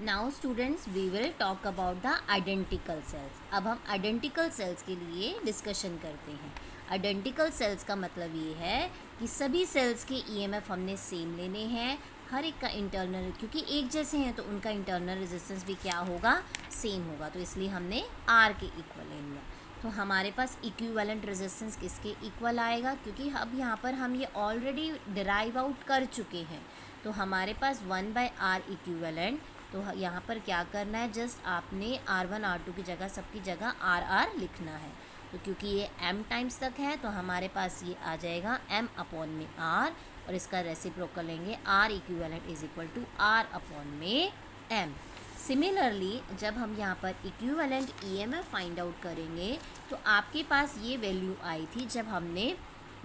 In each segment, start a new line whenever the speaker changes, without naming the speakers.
Now students we will talk about the identical cells. अब हम identical sales के लिए डिस्कशन करते हैं। आइडेंटिकल सेल्स का मतलब ये है कि सभी सेल्स के ईएमएफ हमने सेम लेने हैं, हर एक का इंटरनल, क्योंकि एक जैसे हैं तो उनका इंटरनल रेजिस्टेंस भी क्या होगा, सेम होगा, तो इसलिए हमने आर के इक्वल ले लिया। तो हमारे पास इक्विवेलेंट रेजिस्टेंस किसके इक्वल आएगा, क्योंकि अब यहाँ पर हम ये ऑलरेडी डिराइव आउट कर चुके हैं। तो हमारे पास 1/r इक्विवेलेंट, तो यहाँ पर क्या करना है, जस्ट आपने R1 R2 की जगह सबकी जगह RR लिखना है। तो क्योंकि ये m टाइम्स तक है तो हमारे पास ये आ जाएगा m अपॉन में r, और इसका रेसिप्रोकल लेंगे R equivalent is equal to R upon में m। सिमिलरली जब हम यहाँ पर इक्विवेलेंट ईएमएफ फाइंड आउट करेंगे तो आपके पास ये वैल्यू आई थी जब हमने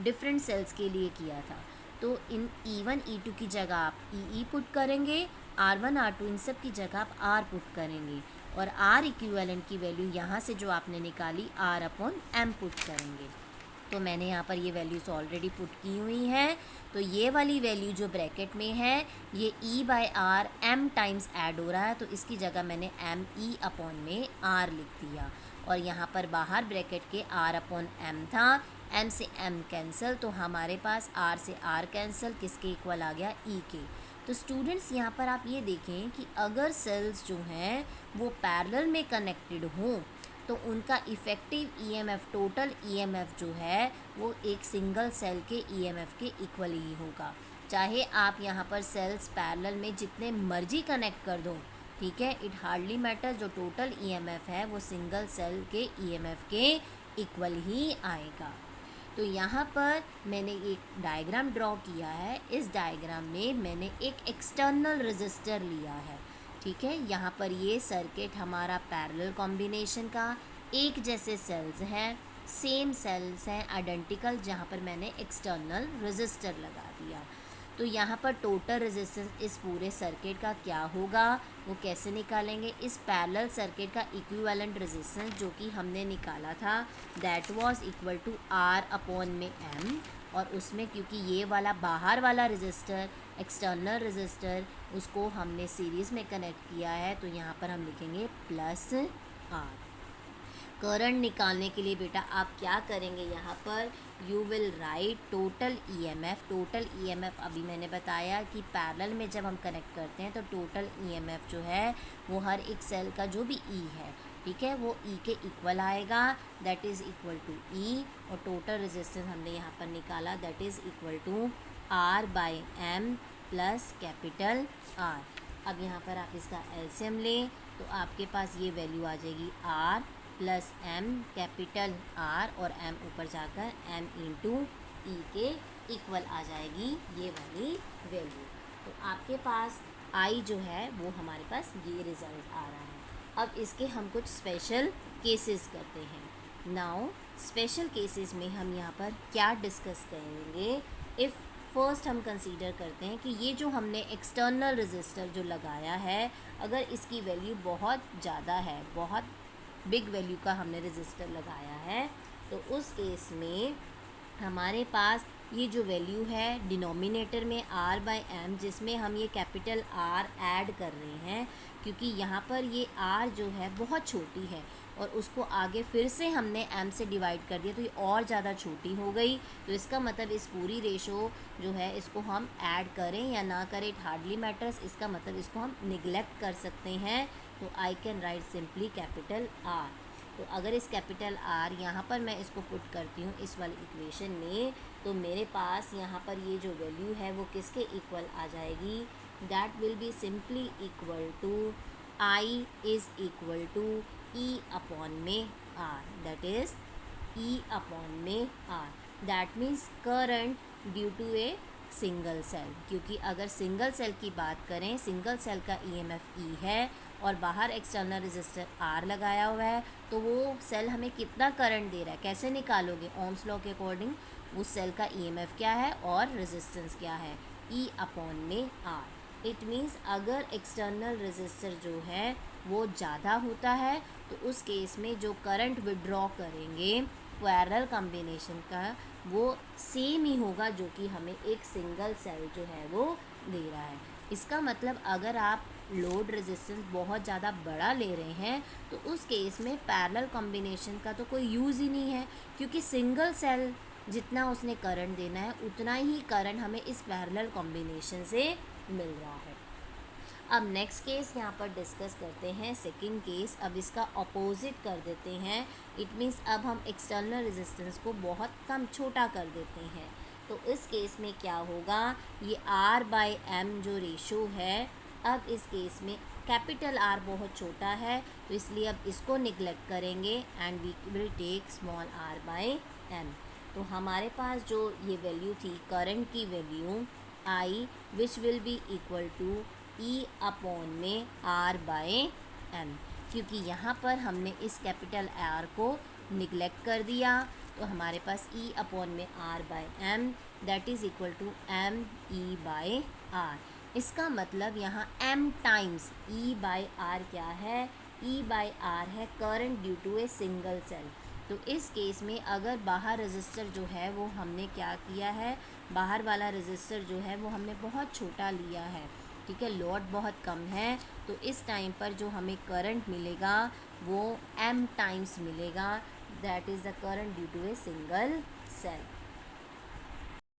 डिफरेंट सेल्स के लिए किया था। तो इन E1 E2 की जगह आप ई पुट करेंगे, R1 R2 इन सब की जगह आप R पुट करेंगे, और R इक्विवेलेंट की वैल्यू यहाँ से जो आपने निकाली R अपॉन M पुट करेंगे। तो मैंने यहाँ पर ये वैल्यूज़ ऑलरेडी पुट की हुई हैं। तो ये वाली वैल्यू जो ब्रैकेट में है ये E/R M टाइम्स ऐड हो रहा है, तो इसकी जगह मैंने M E अपॉन में R लिख दिया, और यहाँ पर बाहर ब्रैकेट के R अपॉन M था, M से M कैंसिल, तो हमारे पास R से R कैंसिल, किसके इक्वल आ गया, E के। तो स्टूडेंट्स यहाँ पर आप ये देखें कि अगर सेल्स जो हैं वो पैरेलल में कनेक्टेड हों तो उनका इफ़ेक्टिव ईएमएफ, टोटल ईएमएफ जो है वो एक सिंगल सेल के ईएमएफ के इक्वल ही होगा। चाहे आप यहाँ पर सेल्स पैरेलल में जितने मर्जी कनेक्ट कर दो, ठीक है, इट हार्डली मैटर, जो टोटल ईएमएफ है वो सिंगल सेल के ईएमएफ के इक्वल ही आएगा। तो यहाँ पर मैंने एक डायग्राम ड्रॉ किया है। इस डायग्राम में मैंने एक एक्सटर्नल रेजिस्टर लिया है, ठीक है। यहाँ पर ये सर्किट हमारा पैरेलल कॉम्बिनेशन का, एक जैसे सेल्स हैं, सेम सेल्स हैं आइडेंटिकल, जहाँ पर मैंने एक्सटर्नल रेजिस्टर लगा दिया। तो यहाँ पर टोटल रेजिस्टेंस इस पूरे सर्किट का क्या होगा, वो कैसे निकालेंगे, इस पैरेलल सर्किट का इक्विवेलेंट रेजिस्टेंस जो कि हमने निकाला था that was equal to R upon में M, और उसमें क्योंकि ये वाला बाहर वाला रेजिस्टर एक्सटर्नल रेजिस्टर उसको हमने सीरीज़ में कनेक्ट किया है, तो यहाँ पर हम लिखेंगे प्लस R। करंट निकालने के लिए बेटा आप क्या करेंगे, यहाँ पर you will write total EMF. Total EMF अभी मैंने बताया कि पैरेलल में जब हम कनेक्ट करते हैं तो टोटल ईएमएफ जो है वो हर एक सेल का जो भी ई है, ठीक है, वो ई के इक्वल आएगा, that is equal to E, और टोटल रेजिस्टेंस हमने यहाँ पर निकाला that is equal to R by M plus capital R। अब यहाँ पर आप इसका एलसीएम लें तो आपके पास ये वैल्यू आ जाएगी R plus M capital R, और M ऊपर जाकर M इंटू ई के इक्वल आ जाएगी ये वाली वैल्यू। तो आपके पास I जो है वो हमारे पास ये रिज़ल्ट आ रहा है। अब इसके हम कुछ स्पेशल केसेस करते हैं। नाउ स्पेशल केसेस में हम यहाँ पर क्या डिस्कस करेंगे, इफ़ फर्स्ट हम कंसीडर करते हैं कि ये जो हमने एक्सटर्नल रेजिस्टर जो लगाया है अगर इसकी वैल्यू बहुत ज़्यादा है, बहुत बिग वैल्यू का हमने रेजिस्टर लगाया है, तो उस केस में हमारे पास ये जो वैल्यू है डिनोमिनेटर में R बाई M, जिसमें हम ये कैपिटल R ऐड कर रहे हैं, क्योंकि यहाँ पर ये R जो है बहुत छोटी है और उसको आगे फिर से हमने M से डिवाइड कर दिया तो ये और ज़्यादा छोटी हो गई। तो इसका मतलब इस पूरी रेशो जो है इसको हम ऐड करें या ना करें, इट हार्डली मैटर्स, इसका मतलब इसको हम निगलेक्ट कर सकते हैं। तो I can write simply capital R। तो अगर इस कैपिटल R यहाँ पर मैं इसको पुट करती हूँ इस वाली इक्वेशन में, तो मेरे पास यहाँ पर ये जो वैल्यू है वो किसके इक्वल आ जाएगी, that will be simply equal to I is equal to E upon में R, that is E upon में R। That means current due to a single cell, क्योंकि अगर सिंगल सेल की बात करें, सिंगल सेल का ईएमएफ E है और बाहर एक्सटर्नल रेजिस्टर R लगाया हुआ है, तो वो सेल हमें कितना करंट दे रहा है, कैसे निकालोगे, ओम्स लॉ के अकॉर्डिंग उस सेल का ईएमएफ क्या है और रेजिस्टेंस क्या है, E अपॉन में R। इट मीन्स अगर एक्सटर्नल रेजिस्टर जो है वो ज़्यादा होता है तो उस केस में जो करंट विड्रॉ करेंगे पैरेलल कॉम्बिनेशन का वो सेम ही होगा जो कि हमें एक सिंगल सेल जो है वो दे रहा है। इसका मतलब अगर आप लोड रेजिस्टेंस बहुत ज़्यादा बड़ा ले रहे हैं तो उस केस में पैरेलल कॉम्बिनेशन का तो कोई यूज़ ही नहीं है, क्योंकि सिंगल सेल जितना उसने करंट देना है उतना ही करंट हमें इस पैरेलल कॉम्बिनेशन से मिल रहा है। अब नेक्स्ट केस यहाँ पर डिस्कस करते हैं, सेकंड केस। अब इसका अपोजिट कर देते हैं, इट मीन्स अब हम एक्सटर्नल रेजिस्टेंस को बहुत कम छोटा कर देते हैं। तो इस केस में क्या होगा, ये R/M जो रेशो है, अब इस केस में कैपिटल R बहुत छोटा है तो इसलिए अब इसको निगलेक्ट करेंगे and we will take small R/M। तो हमारे पास जो ये वैल्यू थी करंट की value I which will be equal to E/में R/M, क्योंकि यहाँ पर हमने इस कैपिटल R को निगलेक्ट कर दिया तो हमारे पास E/में R/M that is equal to MER। इसका मतलब यहाँ M टाइम्स E/R क्या है, E/R है current due to a single cell. तो इस केस में अगर बाहर रजिस्टर जो है वो हमने क्या किया है, बाहर वाला रजिस्टर जो है वो हमने बहुत छोटा लिया है, ठीक है, लोड बहुत कम है, तो इस टाइम पर जो हमें करंट मिलेगा वो M टाइम्स मिलेगा, that is the current due to a single cell.